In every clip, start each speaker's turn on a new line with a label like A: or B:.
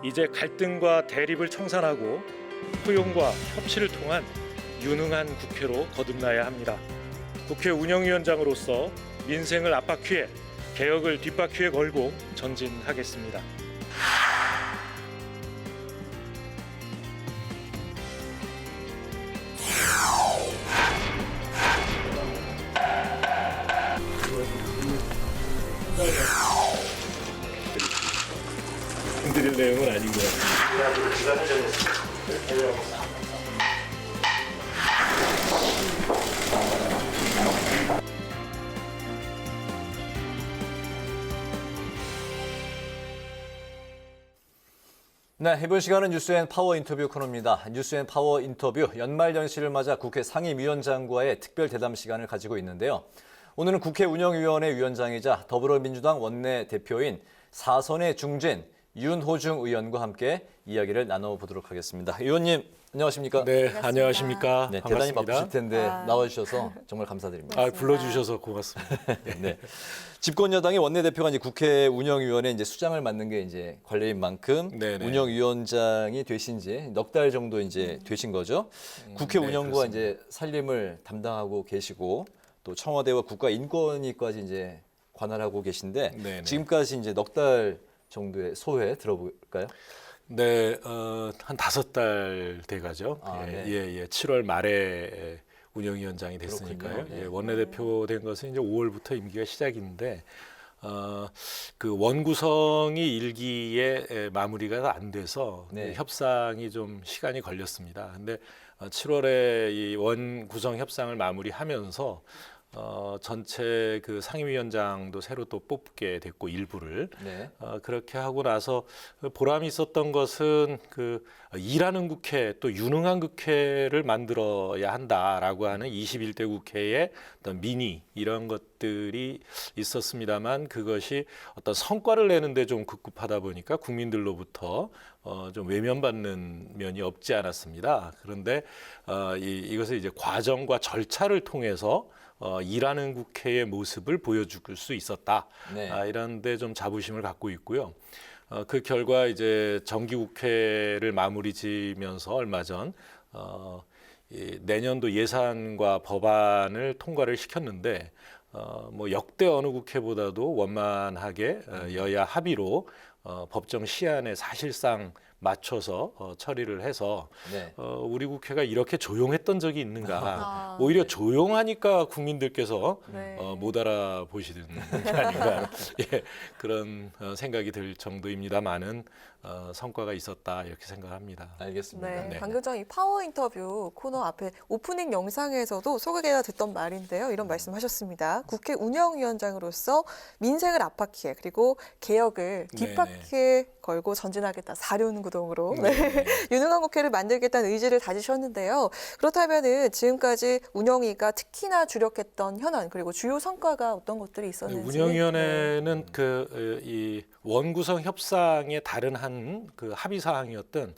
A: 이제 갈등과 대립을 청산하고 포용과 협치를 통한 유능한 국회로 거듭나야 합니다. 국회 운영위원장으로서 민생을 앞바퀴에 개혁을 뒷바퀴에 걸고 전진하겠습니다. 드릴 내용은 아닌 것 같아요.
B: 네, 이번 시간은 뉴스앤파워 인터뷰 코너입니다. 뉴스앤파워 인터뷰 연말연시를 맞아 국회 상임위원장과의 특별 대담 시간을 가지고 있는데요. 오늘은 국회 운영위원회 위원장이자 더불어민주당 원내대표인 4선의 중진 윤호중 의원과 함께 이야기를 나눠보도록 하겠습니다. 의원님, 안녕하십니까?
A: 네,
C: 반갑습니다.
A: 안녕하십니까?
B: 네, 대단히
A: 반갑습니다.
B: 바쁘실 텐데 나와주셔서 정말 감사드립니다.
A: 아, 불러주셔서 고맙습니다.
B: 네. 집권 여당의 원내대표가 이제 국회 운영위원회 이제 수장을 맡는 게 이제 관례인 만큼
A: 네네.
B: 운영위원장이 되신 지 넉 달 정도 이제 되신 거죠. 국회
A: 네,
B: 운영과
A: 그렇습니다.
B: 이제 살림을 담당하고 계시고 또 청와대와 국가인권위까지 이제 관할하고 계신데
A: 네네.
B: 지금까지 이제 넉 달 정도의 소회 들어볼까요?
A: 네, 한 5달 돼가죠.
B: 아, 네.
A: 7월 말에 운영위원장이 됐으니까요.
B: 그렇군요. 네.
A: 원내대표 된 것은 이제 5월부터 임기가 시작인데, 그 원구성이 일기에 마무리가 안 돼서
B: 네.
A: 그 협상이 좀 시간이 걸렸습니다. 근데 7월에 이 원구성 협상을 마무리하면서 전체 그 상임위원장도 새로 또 뽑게 됐고 일부를
B: 네.
A: 그렇게 하고 나서 보람이 있었던 것은 그 일하는 국회 또 유능한 국회를 만들어야 한다라고 하는 21대 국회의 어떤 민의 이런 것들이 있었습니다만 그것이 어떤 성과를 내는데 좀 급급하다 보니까 국민들로부터 좀 외면받는 면이 없지 않았습니다. 그런데 이것을 이제 과정과 절차를 통해서 일하는 국회의 모습을 보여줄 수 있었다.
B: 네.
A: 이런데 좀 자부심을 갖고 있고요. 그 결과 이제 정기국회를 마무리 지면서 얼마 전 이 내년도 예산과 법안을 통과를 시켰는데 뭐 역대 어느 국회보다도 원만하게 여야 합의로 법정 시한에 사실상 맞춰서 처리를 해서
B: 네.
A: 우리 국회가 이렇게 조용했던 적이 있는가?
C: 아,
A: 오히려
B: 네.
A: 조용하니까 국민들께서
C: 네.
A: 못 알아보시는 게 아닌가 예, 그런 생각이 들 정도입니다만은 성과가 있었다 이렇게 생각합니다.
B: 알겠습니다.
C: 네,
A: 네.
C: 방금 전 이 파워 인터뷰 코너 앞에 오프닝 영상에서도 소개가 됐던 말인데요. 이런 말씀하셨습니다. 국회 운영위원장으로서 민생을 앞바퀴에 그리고 개혁을 뒷바퀴에 걸고 전진하겠다. 사륜구동으로
A: 네.
C: 유능한 국회를 만들겠다는 의지를 다지셨는데요. 그렇다면은 지금까지 운영위가 특히나 주력했던 현안 그리고 주요 성과가 어떤 것들이 있었는지.
A: 운영위원회는 그 이 원구성 협상의 다른 한 그 합의 사항이었던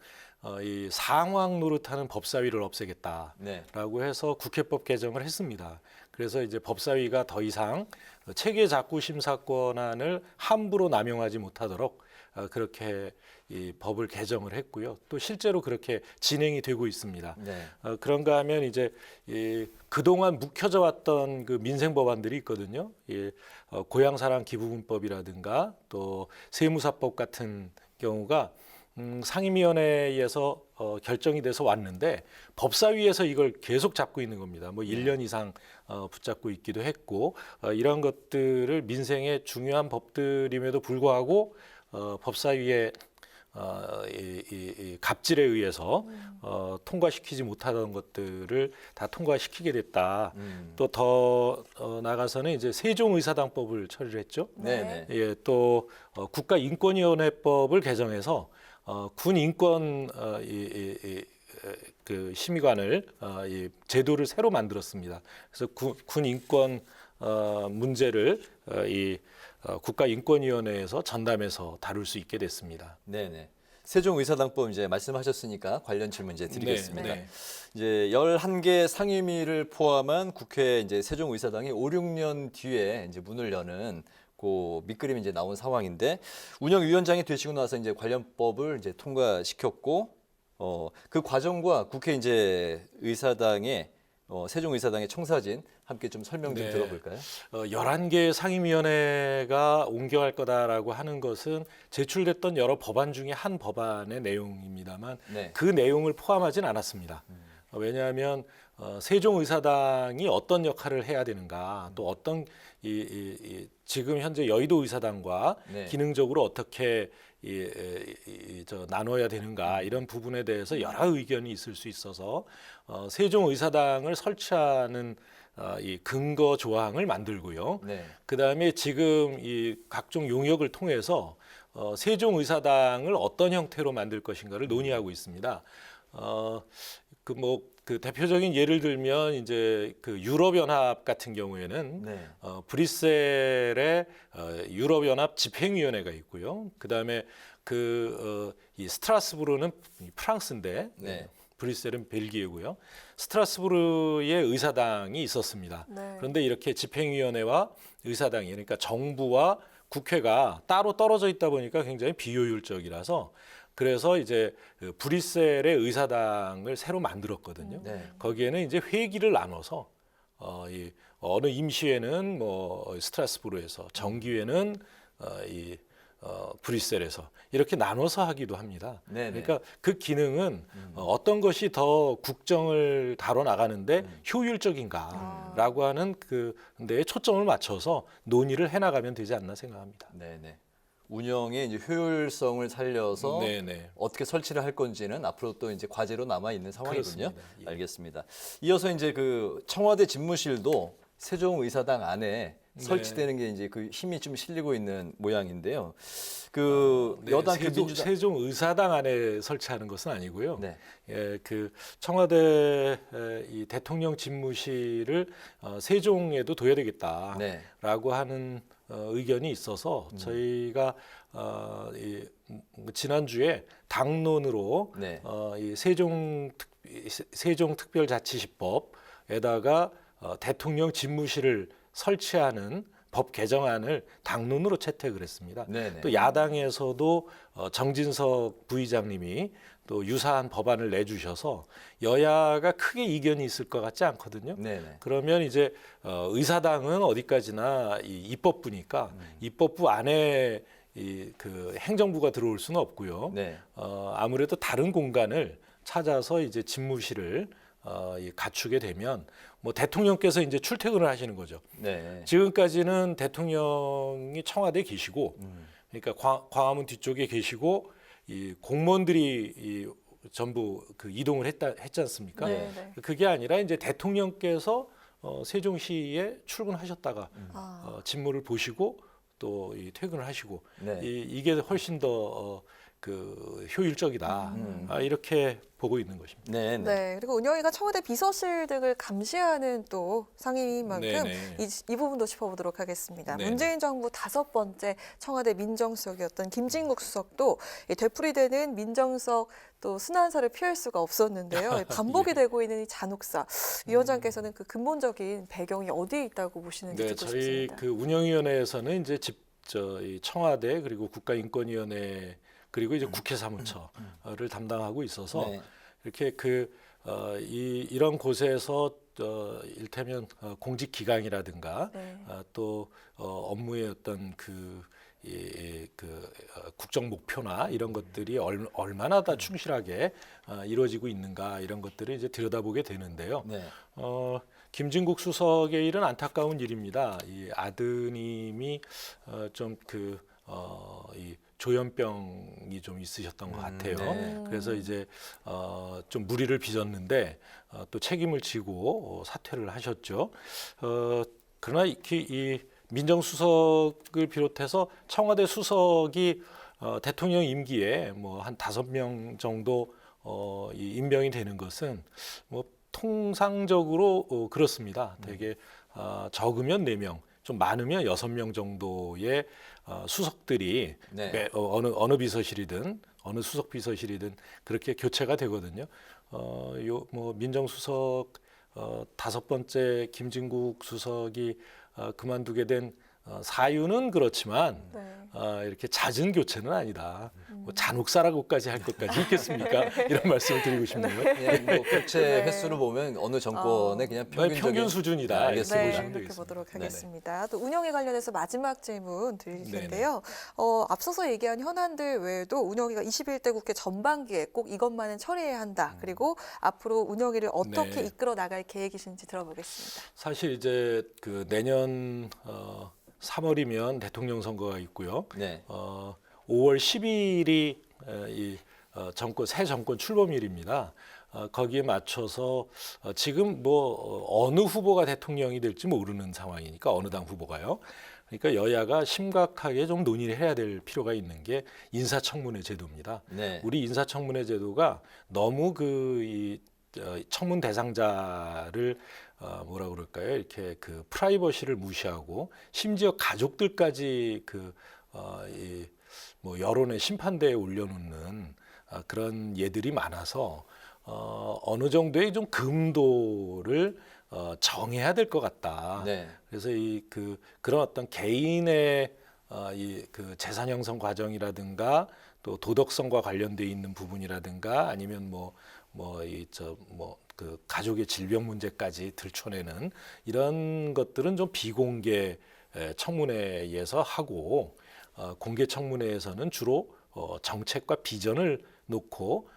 A: 이 상황 노릇하는 법사위를 없애겠다라고
B: 네.
A: 해서 국회법 개정을 했습니다. 그래서 이제 법사위가 더 이상 체계 작구 심사 권한을 함부로 남용하지 못하도록 그렇게 이 법을 개정을 했고요. 또 실제로 그렇게 진행이 되고 있습니다.
B: 네.
A: 그런가 하면 이제 그동안 묵혀져 왔던 그 민생 법안들이 있거든요. 고향사랑 기부금법이라든가 또 세무사법 같은 경우가 상임위원회에서 결정이 돼서 왔는데 법사위에서 이걸 계속 잡고 있는 겁니다. 뭐 1년 이상 붙잡고 있기도 했고 이런 것들을 민생의 중요한 법들임에도 불구하고 법사위의 이 갑질에 의해서 통과시키지 못하던 것들을 다 통과시키게 됐다. 또 더 나가서는 이제 세종의사당법을 처리를 했죠.
B: 네. 네.
A: 예, 또 국가인권위원회법을 개정해서 군 인권 그 심의관을 이 제도를 새로 만들었습니다. 그래서 군 인권 문제를 이 국가인권위원회에서 전담해서 다룰 수 있게 됐습니다.
B: 네네. 세종의사당법 이제 말씀하셨으니까 관련 질문 이제 드리겠습니다.
A: 네.
B: 이제 11개 상임위를 포함한 국회 이제 세종의사당이 5, 6년 뒤에 이제 문을 여는 그 밑그림이 이제 나온 상황인데 운영위원장이 되시고 나서 이제 관련법을 이제 통과시켰고 그 과정과 국회 이제 의사당의 세종의사당의 청사진 함께 좀 설명 좀
A: 네.
B: 들어볼까요?
A: 11개 상임위원회가 옮겨갈 거다라고 하는 것은 제출됐던 여러 법안 중에 한 법안의 내용입니다만
B: 네.
A: 그 내용을 포함하진 않았습니다. 왜냐하면 세종의사당이 어떤 역할을 해야 되는가, 또 어떤 지금 현재 여의도 의사당과
B: 네.
A: 기능적으로 어떻게 나눠야 되는가 이런 부분에 대해서 여러 의견이 있을 수 있어서 세종의사당을 설치하는 이 근거 조항을 만들고요.
B: 네.
A: 그다음에 지금 이 각종 용역을 통해서 세종의사당을 어떤 형태로 만들 것인가를 논의하고 있습니다. 그 대표적인 예를 들면 이제 그 유럽연합 같은 경우에는
B: 네.
A: 브뤼셀에 유럽연합 집행위원회가 있고요. 그다음에 이 스트라스부르는 프랑스인데
B: 네.
A: 브뤼셀은 벨기에고요. 스트라스부르의 의사당이 있었습니다.
C: 네.
A: 그런데 이렇게 집행위원회와 의사당이 그러니까 정부와 국회가 따로 떨어져 있다 보니까 굉장히 비효율적이라서 그래서 이제 그 브뤼셀의 의사당을 새로 만들었거든요.
B: 네.
A: 거기에는 이제 회기를 나눠서 어느 임시회는 뭐 스트라스부르에서 정기회는 브뤼셀에서 이렇게 나눠서 하기도 합니다.
B: 네네.
A: 그러니까 그 기능은 어떤 것이 더 국정을 다뤄 나가는데 효율적인가라고 하는 그데에 초점을 맞춰서 논의를 해나가면 되지 않나 생각합니다.
B: 네네. 운영의 이제 효율성을 살려서
A: 네네.
B: 어떻게 설치를 할 건지는 앞으로 또 이제 과제로 남아 있는 상황이군요.
A: 그렇습니다. 예.
B: 알겠습니다. 이어서 이제 그 청와대 집무실도 세종의사당 안에 설치되는 게 이제 그 힘이 좀 실리고 있는 모양인데요. 그
A: 네,
B: 여당 그 민주당
A: 세종의사당 안에 설치하는 것은 아니고요.
B: 네.
A: 그 청와대 이 대통령 집무실을 세종에도 둬야 되겠다라고
B: 네.
A: 하는 의견이 있어서 저희가 지난주에 당론으로
B: 네.
A: 이 세종특별자치시법에다가 대통령 집무실을 설치하는 법 개정안을 당론으로 채택을 했습니다.
B: 네네.
A: 또 야당에서도 정진석 부의장님이 또 유사한 법안을 내주셔서 여야가 크게 이견이 있을 것 같지 않거든요.
B: 네네.
A: 그러면 이제 의사당은 어디까지나 이 입법부니까 입법부 안에 그 행정부가 들어올 수는 없고요.
B: 네.
A: 아무래도 다른 공간을 찾아서 이제 집무실을 갖추게 되면 뭐 대통령께서 이제 출퇴근을 하시는 거죠.
B: 네.
A: 지금까지는 대통령이 청와대에 계시고, 그러니까 광화문 뒤쪽에 계시고 이 공무원들이 전부 그 이동을 했지 않습니까?
C: 네, 네.
A: 그게 아니라 이제 대통령께서 세종시에 출근하셨다가 직무를 보시고 또 퇴근을 하시고
B: 네.
A: 이게 훨씬 더 효율적이다 이렇게 보고 있는 것입니다.
B: 네. 네.
C: 네, 그리고 운영위가 청와대 비서실 등을 감시하는 또 상임위인 만큼
A: 네네.
C: 이 부분도 짚어보도록 하겠습니다.
A: 네네.
C: 문재인 정부 5번째 청와대 민정수석이었던 김진국 수석도 이 되풀이되는 민정수석 또 순환사를 피할 수가 없었는데요. 반복이 되고 있는 이 잔혹사. 위원장께서는 그 근본적인 배경이 어디에 있다고 보시는지
A: 네,
C: 듣고
A: 저희
C: 싶습니다.
A: 그 운영위원회에서는 이제 이 청와대 그리고 국가인권위원회 그리고 이제 국회 사무처를 담당하고 있어서
B: 네.
A: 이렇게 이런 곳에서 일테면 공직 기강이라든가
C: 네.
A: 또 업무의 어떤 국정 목표나 이런 것들이 얼마나 다 충실하게 이루어지고 있는가 이런 것들을 이제 들여다보게 되는데요.
B: 네.
A: 김진국 수석의 일은 안타까운 일입니다. 이 아드님이 이 조현병이 좀 있으셨던 것 같아요.
B: 네.
A: 그래서 이제 좀 무리를 빚었는데 또 책임을 지고 사퇴를 하셨죠. 그러나 이 민정수석을 비롯해서 청와대 수석이 대통령 임기에 뭐 한 5명 정도 임명이 되는 것은 뭐 통상적으로 그렇습니다. 되게 적으면 4명, 좀 많으면 6명 정도의 수석들이
B: 네.
A: 어느 비서실이든 어느 수석 비서실이든 그렇게 교체가 되거든요. 뭐 민정수석 5번째 김진국 수석이 그만두게 된 사유는 그렇지만
C: 네.
A: 이렇게 잦은 교체는 아니다. 뭐 잔혹사라고까지 할 것까지 있겠습니까? 이런 말씀을 드리고 싶네요.
B: 그냥 뭐 교체
C: 네.
B: 횟수를 보면 어느 정권의 그냥 평균적인
A: 평균 수준이다.
B: 네,
A: 이렇게
B: 알겠습니다.
C: 네,
A: 보시면
C: 그렇게
A: 되겠습니다.
C: 보도록
B: 네네.
C: 하겠습니다. 또 운영에 관련해서 마지막 질문 드릴
A: 네네.
C: 텐데요. 앞서서 얘기한 현안들 외에도 운영위가 21대 국회 전반기에 꼭 이것만은 처리해야 한다. 그리고 앞으로 운영위를 어떻게
A: 네.
C: 이끌어 나갈 계획이신지 들어보겠습니다.
A: 사실 이제 그 내년 3월이면 대통령 선거가 있고요.
B: 네.
A: 5월 10일이 새 정권 출범일입니다. 거기에 맞춰서 지금 뭐 어느 후보가 대통령이 될지 모르는 상황이니까 어느 당 후보가요. 그러니까 여야가 심각하게 좀 논의를 해야 될 필요가 있는 게 인사청문회 제도입니다.
B: 네.
A: 우리 인사청문회 제도가 너무 이 청문 대상자를 뭐라 그럴까요? 이렇게 그 프라이버시를 무시하고 심지어 가족들까지 뭐 여론의 심판대에 올려놓는 그런 예들이 많아서 어느 정도의 좀 금도를 정해야 될 것 같다.
B: 네.
A: 그래서 그런 어떤 개인의 그 재산 형성 과정이라든가 또 도덕성과 관련돼 있는 부분이라든가 아니면 그 가족의 질병 문제까지 들춰내는 이런 것들은 좀 비공개 청문회에서 하고 공개 청문회에서는 주로 정책과 비전을 놓고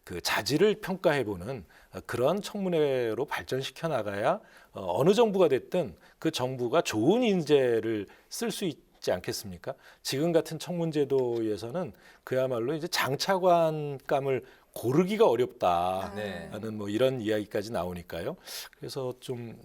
A: 그 자질을 평가해보는 그런 청문회로 발전시켜 나가야 어느 정부가 됐든 그 정부가 좋은 인재를 쓸 수 있지 않겠습니까? 지금 같은 청문제도에서는 그야말로 이제 장차관감을 고르기가 어렵다는
B: 네.
A: 뭐 이런 이야기까지 나오니까요. 그래서 좀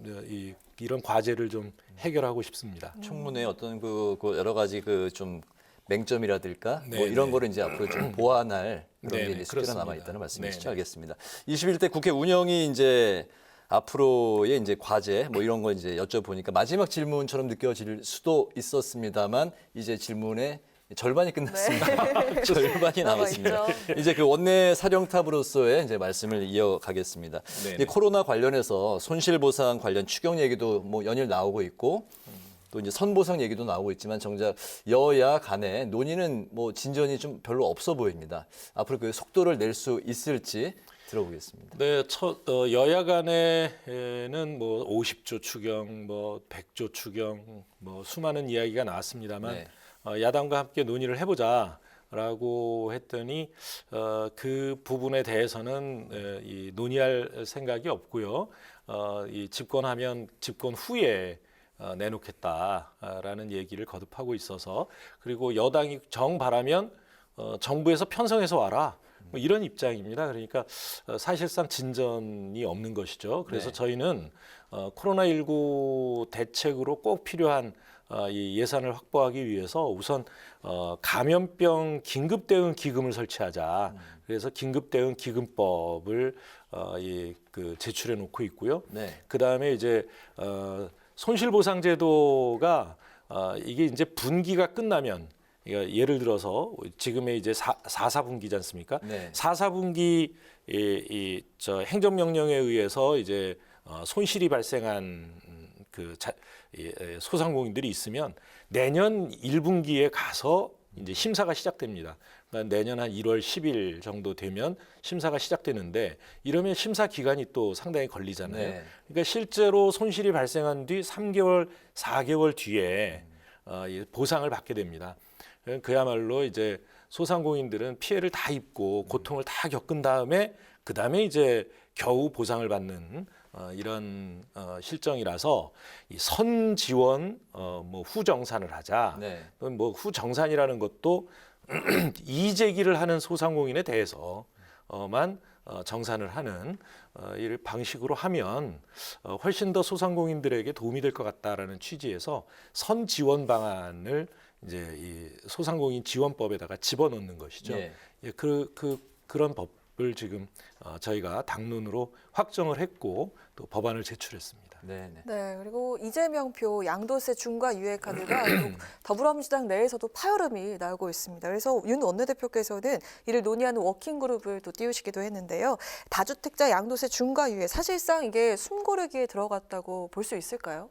A: 이런 과제를 좀 해결하고 싶습니다.
B: 청문회 어떤 그 여러 가지 그 좀 맹점이라든가 뭐
A: 네,
B: 이런
A: 네.
B: 거를 이제 앞으로 좀 보완할 그런
A: 네,
B: 게
A: 네,
B: 이제 숙제가
A: 그렇습니다.
B: 남아 있다는 말씀이시죠?
A: 네, 네.
B: 알겠습니다. 21대 국회 운영이 이제 앞으로의 이제 과제 뭐 이런 거 이제 여쭤보니까 마지막 질문처럼 느껴질 수도 있었습니다만 이제 질문의 절반이 끝났습니다. 절반이 남았습니다.
C: 남아있죠.
B: 이제 그 원내 사령탑으로서의 이제 말씀을 이어가겠습니다.
A: 네네.
B: 이제 코로나 관련해서 손실보상 관련 추경 얘기도 뭐 연일 나오고 있고 또 이제 선보상 얘기도 나오고 있지만 정작 여야 간의 논의는 뭐 진전이 좀 별로 없어 보입니다. 앞으로 그 속도를 낼 수 있을지 들어보겠습니다.
A: 네, 여야 간에는 뭐 50조 추경, 뭐 100조 추경, 뭐 수많은 이야기가 나왔습니다만
B: 네.
A: 야당과 함께 논의를 해보자라고 했더니 그 부분에 대해서는 이 논의할 생각이 없고요. 이 집권하면 집권 후에 내놓겠다라는 얘기를 거듭하고 있어서 그리고 여당이 정바라면 정부에서 편성해서 와라. 뭐 이런 입장입니다. 그러니까 사실상 진전이 없는 것이죠. 그래서
B: 네.
A: 저희는 코로나19 대책으로 꼭 필요한 이 예산을 확보하기 위해서 우선 감염병 긴급 대응 기금을 설치하자. 그래서 긴급 대응 기금법을 제출해 놓고 있고요.
B: 네.
A: 그 다음에 이제 손실보상제도가 이게 이제 분기가 끝나면 그러니까 예를 들어서 지금의 이제 4사분기지 않습니까?
B: 네.
A: 4사분기 저 행정명령에 의해서 이제 손실이 발생한 소상공인들이 있으면 내년 1분기에 가서 이제 심사가 시작됩니다. 그러니까 내년 한 1월 10일 정도 되면 심사가 시작되는데 이러면 심사 기간이 또 상당히 걸리잖아요.
B: 네.
A: 그러니까 실제로 손실이 발생한 뒤 3개월, 4개월 뒤에 이 보상을 받게 됩니다. 그야말로 이제 소상공인들은 피해를 다 입고 고통을 다 겪은 다음에 그 다음에 이제 겨우 보상을 받는 이런 실정이라서 이 선지원 뭐 후정산을 하자.
B: 네.
A: 또는 뭐 후정산이라는 것도 이재기를 하는 소상공인에 대해서만 정산을 하는 이 방식으로 하면 훨씬 더 소상공인들에게 도움이 될 것 같다라는 취지에서 선지원 방안을 이제 이 소상공인 지원법에다가 집어넣는 것이죠.
B: 네.
A: 예, 그런 법을 지금 저희가 당론으로 확정을 했고 또 법안을 제출했습니다.
B: 네, 네.
C: 네, 그리고 이재명표 양도세 중과 유예 카드가 또 더불어민주당 내에서도 파열음이 나오고 있습니다. 그래서 윤 원내대표께서는 이를 논의하는 워킹그룹을 또 띄우시기도 했는데요. 다주택자 양도세 중과 유예 사실상 이게 숨고르기에 들어갔다고 볼 수 있을까요?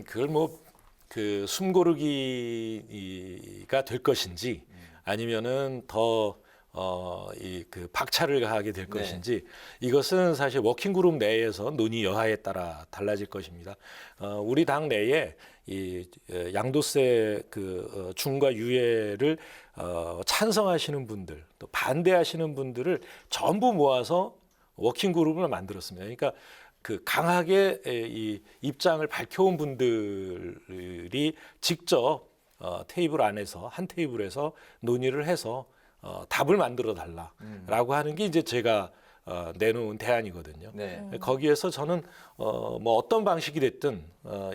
A: 그걸 뭐 그 숨고르기가 될 것인지 아니면은 더 이 그 박차를 가하게 될
B: 네.
A: 것인지 이것은 사실 워킹그룹 내에서 논의 여하에 따라 달라질 것입니다. 우리 당 내에 이 양도세 그 중과 유예를 찬성하시는 분들 또 반대하시는 분들을 전부 모아서 워킹그룹을 만들었습니다. 그러니까 그 강하게 이 입장을 밝혀온 분들이 직접 테이블 안에서 한 테이블에서 논의를 해서 답을 만들어 달라라고 하는 게 이제 제가 내놓은 대안이거든요.
B: 네.
A: 거기에서 저는 뭐 어떤 방식이 됐든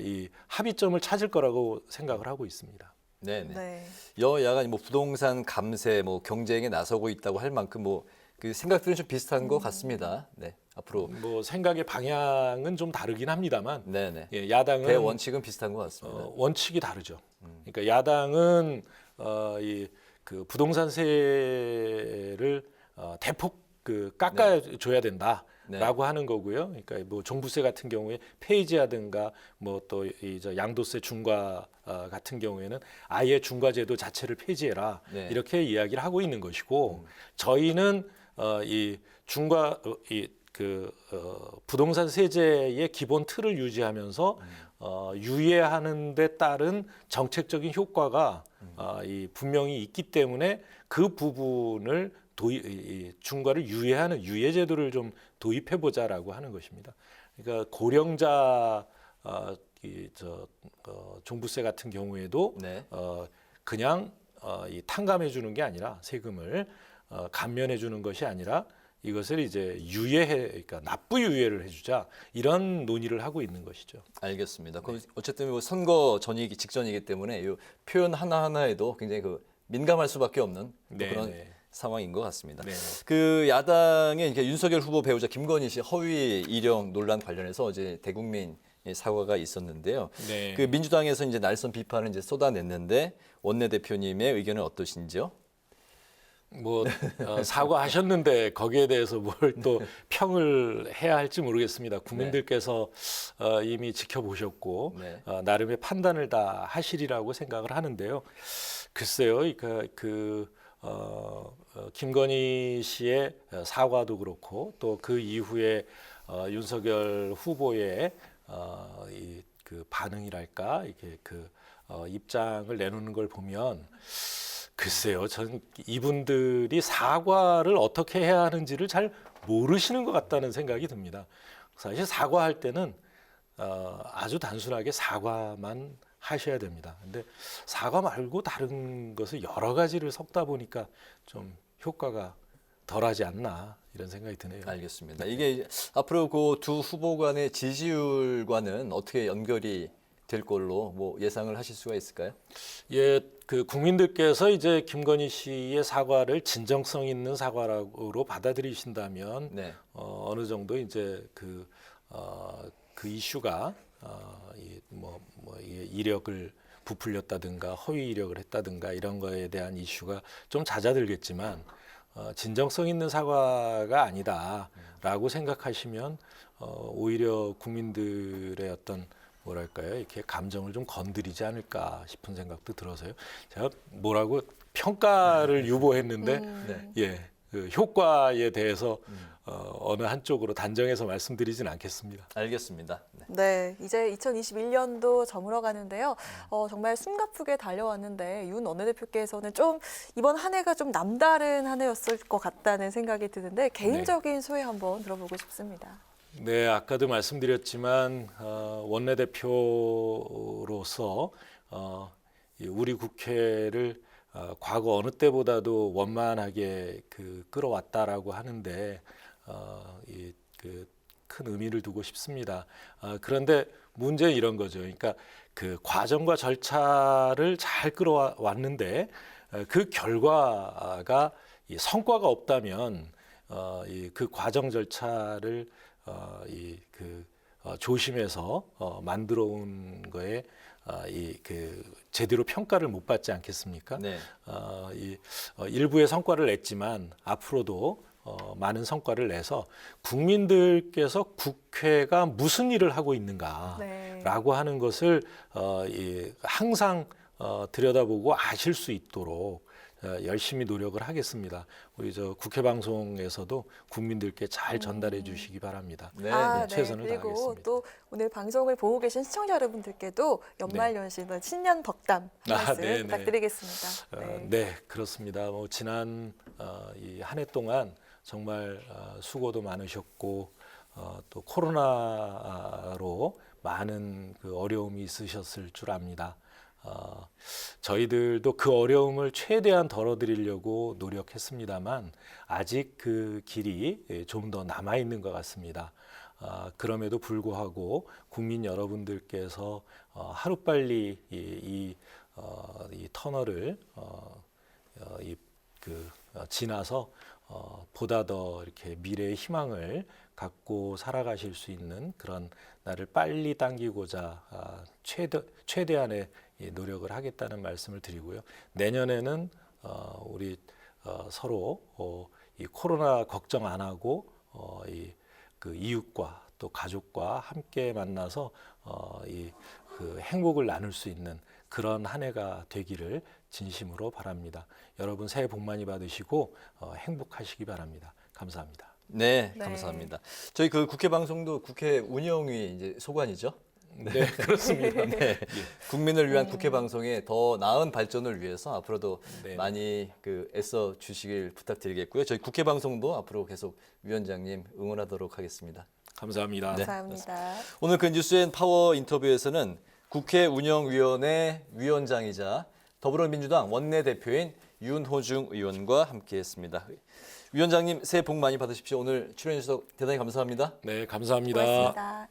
A: 이 합의점을 찾을 거라고 생각을 하고 있습니다.
B: 네. 네.
C: 네.
B: 여야가 뭐 부동산 감세, 뭐 경쟁에 나서고 있다고 할 만큼 뭐 그 생각들은 좀 비슷한 것 같습니다. 네. 앞으로
A: 뭐 생각의 방향은 좀 다르긴 합니다만
B: 네네.
A: 예, 야당은
B: 대원칙은 비슷한 것 같습니다.
A: 원칙이 다르죠. 그러니까 야당은 이 그 부동산세를 대폭 그 깎아줘야 된다라고 하는 거고요. 그러니까 뭐 종부세 같은 경우에 폐지하든가 뭐 또 이 저 양도세 중과 같은 경우에는 아예 중과제도 자체를 폐지해라
B: 네.
A: 이렇게 이야기를 하고 있는 것이고 저희는 이 중과 부동산 세제의 기본 틀을 유지하면서 유예하는 데 따른 정책적인 효과가 이 분명히 있기 때문에 그 부분을 이 중과를 유예하는 유예 제도를 좀 도입해 보자라고 하는 것입니다. 그러니까 고령자 종부세 같은 경우에도
B: 네.
A: 그냥 이 탕감해 주는 게 아니라 세금을 감면해 주는 것이 아니라 이것을 이제 그러니까 납부 유예를 해주자 이런 논의를 하고 있는 것이죠.
B: 알겠습니다. 그럼 어쨌든 뭐 선거 전이기 직전이기 때문에 이 표현 하나 하나에도 굉장히 그 민감할 수밖에 없는 또
A: 네,
B: 그런
A: 네.
B: 상황인 것 같습니다.
A: 네.
B: 그 야당의 이렇게 윤석열 후보 배우자 김건희 씨 허위 이력 논란 관련해서 어제 대국민 사과가 있었는데요.
A: 네.
B: 그 민주당에서 이제 날선 비판을 이제 쏟아냈는데 원내대표님의 의견은 어떠신지요?
A: 뭐 사과하셨는데 거기에 대해서 뭘 또 평을 해야 할지 모르겠습니다. 국민들께서 이미 지켜보셨고
B: 네.
A: 나름의 판단을 다 하시리라고 생각을 하는데요. 글쎄요, 그러니까 김건희 씨의 사과도 그렇고 또 그 이후에 윤석열 후보의 그 반응이랄까 이게 입장을 내놓는 걸 보면. 글쎄요, 전 이분들이 사과를 어떻게 해야 하는지를 잘 모르시는 것 같다는 생각이 듭니다. 사실 사과할 때는 아주 단순하게 사과만 하셔야 됩니다. 근데 사과 말고 다른 것을 여러 가지를 섞다 보니까 좀 효과가 덜하지 않나 이런 생각이 드네요.
B: 알겠습니다. 이게 앞으로 그 두 후보 간의 지지율과는 어떻게 연결이 될 걸로 뭐 예상을 하실 수가 있을까요?
A: 예, 그 국민들께서 이제 김건희 씨의 사과를 진정성 있는 사과로 받아들이신다면
B: 네.
A: 어느 정도 이제 그 이슈가 이력을 부풀렸다든가 허위 이력을 했다든가 이런 거에 대한 이슈가 좀 잦아들겠지만 진정성 있는 사과가 아니다라고 생각하시면 오히려 국민들의 어떤 뭐랄까요, 이렇게 감정을 좀 건드리지 않을까 싶은 생각도 들어서요. 제가 뭐라고 평가를 유보했는데,
B: 네.
A: 예, 그 효과에 대해서 어느 한쪽으로 단정해서 말씀드리진 않겠습니다.
B: 알겠습니다. 네.
C: 네, 이제 2021년도 저물어 가는데요. 정말 숨가쁘게 달려왔는데 윤 원내대표께서는 좀 이번 한 해가 좀 남다른 한 해였을 것 같다는 생각이 드는데 개인적인 소회 한번 들어보고 싶습니다.
A: 네, 아까도 말씀드렸지만 원내대표로서 우리 국회를 과거 어느 때보다도 원만하게 끌어왔다라고 하는데 큰 의미를 두고 싶습니다. 그런데 문제는 이런 거죠. 그러니까 그 과정과 절차를 잘 끌어왔는데 그 결과가 성과가 없다면 그 과정 절차를 조심해서 만들어 온 거에 제대로 평가를 못 받지 않겠습니까?
B: 네.
A: 일부의 성과를 냈지만 앞으로도 많은 성과를 내서 국민들께서 국회가 무슨 일을 하고
C: 네.
A: 있는가라고 하는 것을 항상 들여다보고 아실 수 있도록 열심히 노력을 하겠습니다. 우리 저 국회 방송에서도 국민들께 잘 전달해 주시기 바랍니다.
B: 네,
C: 아,
B: 네.
A: 최선을
C: 그리고
A: 다하겠습니다.
C: 또 오늘 방송을 보고 계신 시청자 여러분들께도 연말연시 신년 덕담 한
A: 아,
C: 말씀
A: 네, 네.
C: 부탁드리겠습니다. 네.
A: 네, 그렇습니다. 지난 이 한 해 동안 정말 수고도 많으셨고 또 코로나로 많은 그 어려움이 있으셨을 줄 압니다. 저희들도 그 어려움을 최대한 덜어드리려고 노력했습니다만 아직 그 길이 좀 더 남아 있는 것 같습니다. 그럼에도 불구하고 국민 여러분들께서 하루빨리 이 터널을 지나서 보다 더 이렇게 미래의 희망을 갖고 살아가실 수 있는 그런 날을 빨리 당기고자 최대한의 노력을 하겠다는 말씀을 드리고요. 내년에는 우리 서로 이 코로나 걱정 안 하고 그 이웃과 또 가족과 함께 만나서 그 행복을 나눌 수 있는 그런 한 해가 되기를 진심으로 바랍니다. 여러분 새해 복 많이 받으시고 행복하시기 바랍니다. 감사합니다.
B: 네,
C: 네.
B: 감사합니다. 저희 그 국회 방송도 국회 운영위 이제 소관이죠.
A: 네, 그렇습니다.
B: 네. 국민을 위한 국회 방송의 더 나은 발전을 위해서 앞으로도
A: 네.
B: 많이 그 애써 주시길 부탁드리겠고요. 저희 국회 방송도 앞으로 계속 위원장님 응원하도록 하겠습니다.
A: 감사합니다.
B: 네.
C: 감사합니다.
B: 오늘 그 뉴스앤 파워 인터뷰에서는 국회 운영위원회 위원장이자 더불어민주당 원내대표인 윤호중 의원과 함께했습니다. 위원장님 새해 복 많이 받으십시오. 오늘 출연해 주셔서 대단히 감사합니다.
A: 네, 감사합니다.
C: 고맙습니다.